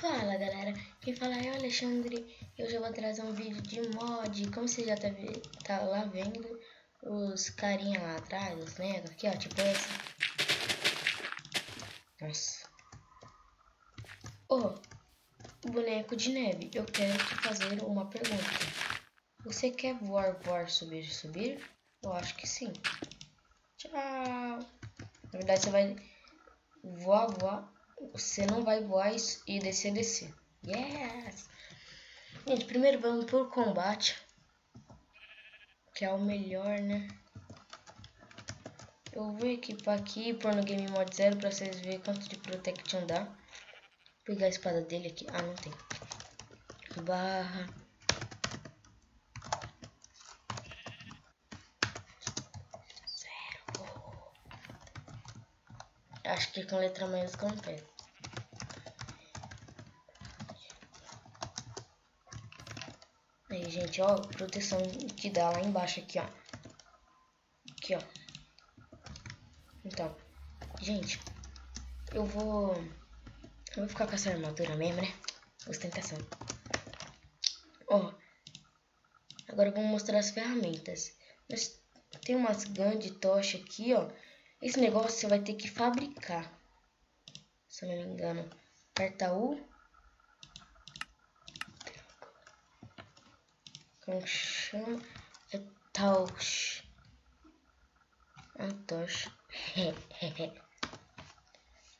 Fala galera, quem fala é o Alexandre e hoje eu vou trazer um vídeo de mod. Como você já tá lá vendo os carinha lá atrás, os negros aqui ó, tipo esse. Nossa. Boneco de neve, eu quero te fazer uma pergunta. Você quer voar, subir, subir? Eu acho que sim. Tchau. Na verdade você vai voar. Você não vai voar e descer. Yes! Gente, primeiro vamos pro combate, que é o melhor, né? Eu vou equipar aqui e pôr no Game Mode 0 pra vocês verem quanto de Protection dá. Vou pegar a espada dele aqui. Ah, não tem. Barra. Acho que com letra maiúscula não pega. Aí, gente, ó, proteção que dá lá embaixo aqui, ó. Aqui, ó. Então, gente, eu vou ficar com essa armadura mesmo, né? Ostentação. Ó, agora vamos mostrar as ferramentas. Mas tem umas guns de tocha aqui, ó. Esse negócio você vai ter que fabricar. Se eu não me engano. Aperta U. Como chama? É tocha. É tocha.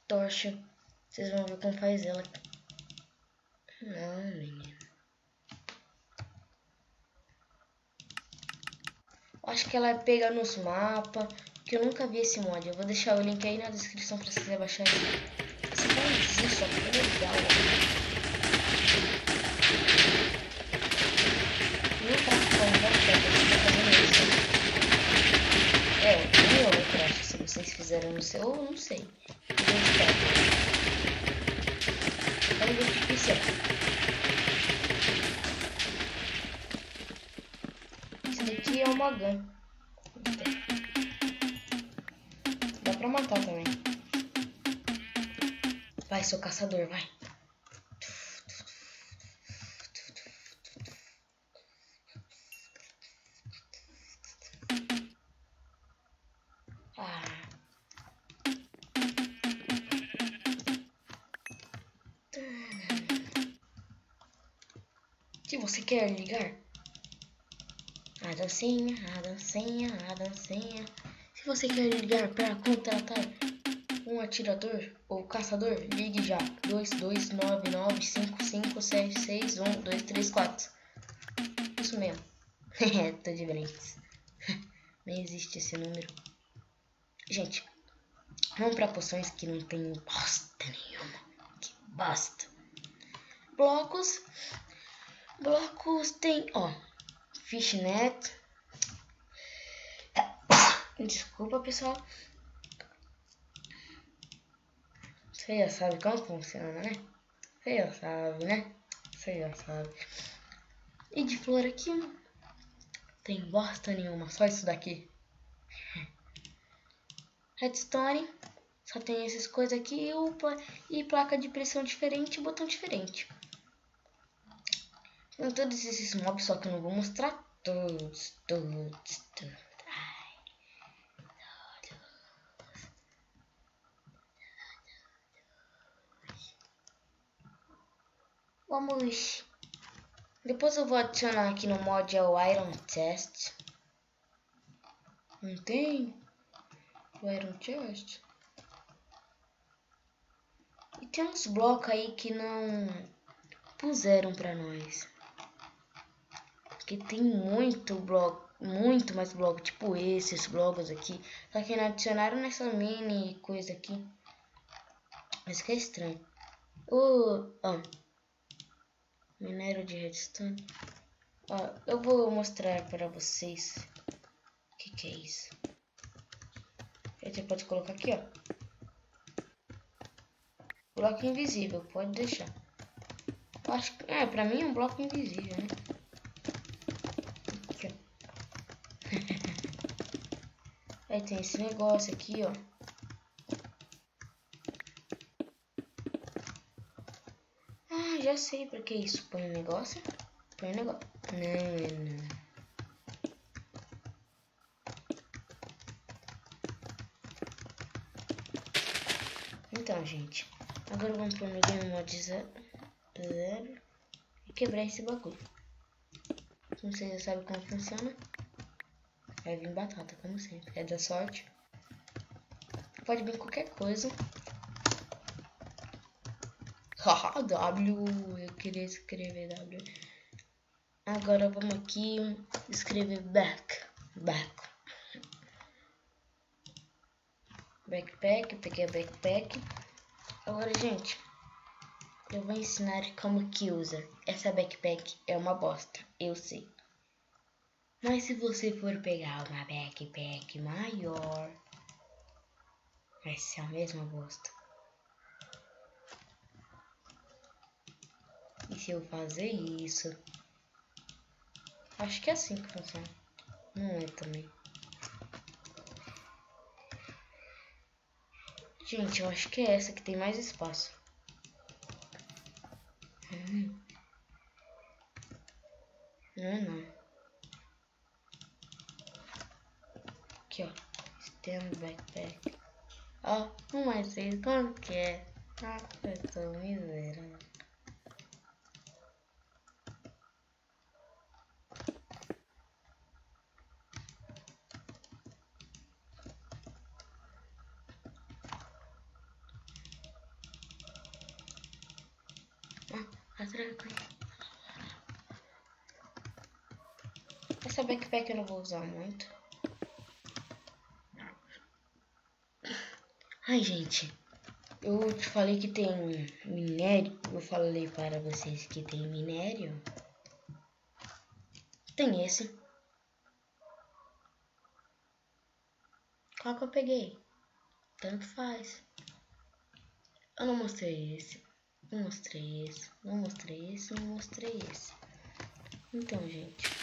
Tocha. Vocês vão ver como faz ela. Não, menino. Acho que ela pega nos mapas. Que eu nunca vi esse mod. Eu vou deixar o link aí na descrição pra vocês baixarem. Esse modzinho só que é legal. Não tá ficando bastante. Eu tô fazendo isso. Eu acho que se vocês fizeram no seu, eu não sei. Vamos ver o que isso é. Isso daqui é uma gun. Dá pra matar também. Vai, seu caçador, vai. Se você quer ligar a dancinha. Se você quer ligar para contratar um atirador ou caçador, ligue já. 22995576612334. Isso mesmo. Tô de brinks. Nem existe esse número. Gente, vamos para poções que não tem bosta nenhuma. Que bosta. Blocos tem, ó, fishnet. Desculpa, pessoal. Você já sabe como funciona, né? Você já sabe, né? Você já sabe. E de flor aqui, tem bosta nenhuma, só isso daqui. Redstone, só tem essas coisas aqui e placa de pressão diferente e botão diferente. Tem todos esses mobs, só que eu não vou mostrar todos. Vamos. Depois eu vou adicionar aqui no mod o Iron Chest. Não tem? O Iron Chest. E tem uns blocos aí que não puseram pra nós. Porque tem muito bloco, muito mais bloco, tipo esses blocos aqui. Só que não adicionaram nessa mini coisa aqui. Mas que é estranho. Minério de redstone. Ó, eu vou mostrar para vocês o que é isso. Aí você pode colocar aqui, ó. Bloco invisível, pode deixar. Eu acho que pra mim é um bloco invisível, né? Aqui, ó. Aí tem esse negócio aqui, ó. Ah, já sei pra que isso. Põe um negócio. Põe um negócio. Não. Então, gente. Agora vamos pôr no Game Mode 0 e quebrar esse bagulho. Não sei se você sabe como funciona. Vai vir batata, como sempre. É da sorte. Pode vir qualquer coisa. Haha, W. Eu queria escrever W. Agora vamos aqui escrever back. Backpack, peguei a backpack. Agora, gente, eu vou ensinar como que usa. Essa backpack é uma bosta, eu sei. Mas se você for pegar uma backpack maior, vai ser a mesma bosta. E se eu fazer isso? Acho que é assim que funciona. Não é também. Gente, eu acho que é essa que tem mais espaço. Não é não. Aqui, ó. Stand backpack. Ó, não vai ser como que é. Ah, eu tô miserável. Essa backpack eu não vou usar muito. Ai, gente. Eu te falei que tem minério. Eu falei para vocês que tem minério. Tem esse. Qual que eu peguei? Tanto faz. Eu não mostrei esse. Não mostrei esse. Não mostrei esse. Não mostrei esse. Então, gente.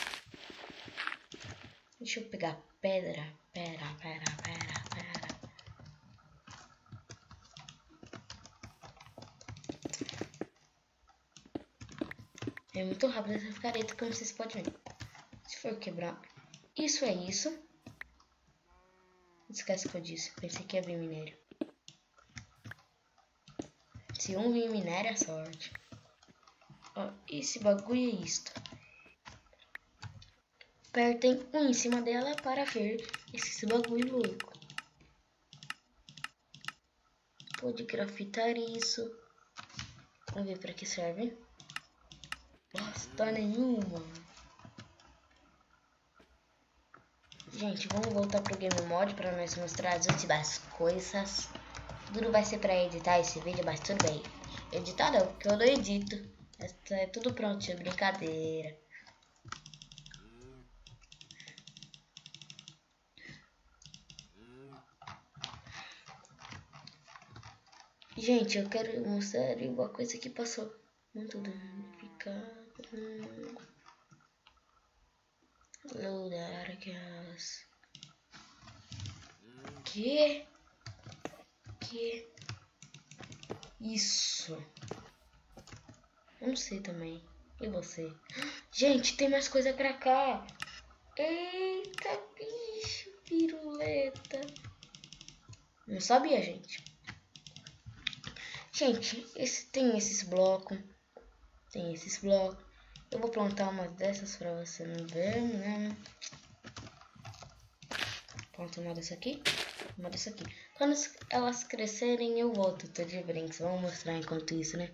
Deixa eu pegar pedra. Pera. É muito rápido essa picareta, como vocês podem ver. Se for quebrar, isso é isso. Esquece que eu disse. Pensei que ia vir minério. Se um vir minério é sorte. Ó, esse bagulho é isto. Apertem um em cima dela para ver esse bagulho louco. Pode grafitar isso. Vamos ver para que serve. Bosta nenhuma. Gente, vamos voltar pro Game Mode para nós mostrar as últimas coisas. Tudo vai ser para editar esse vídeo, mas tudo bem. Editar não, porque eu não edito. É tudo pronto, é brincadeira. Gente, eu quero mostrar uma coisa que passou. Muito danificado. Loadar gas. Que? Isso. Eu não sei também. E você? Gente, tem mais coisa pra cá. Eita, bicho, piruleta. Não sabia, gente. Gente, tem esses blocos. Tem esses blocos. Eu vou plantar uma dessas pra você não ver, né? Planta uma dessa aqui. Uma dessa aqui. Quando elas crescerem, eu volto. Tô de brinks. Vamos mostrar enquanto isso, né?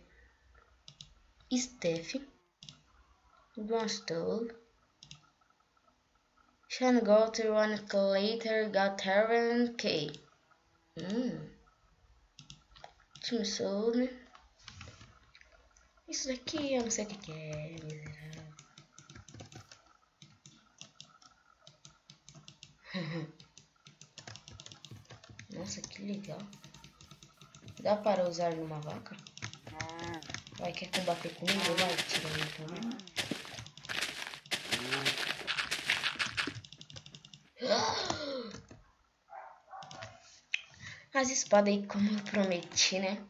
Steph. Gostou. Shan got one later got Terran K. Team Soul, né? Isso daqui eu não sei o que é, miserável. Nossa, que legal. Dá para usar numa vaca? Vai, quer combater comigo? Vai, tira aí também. As espadas aí, como eu prometi, né?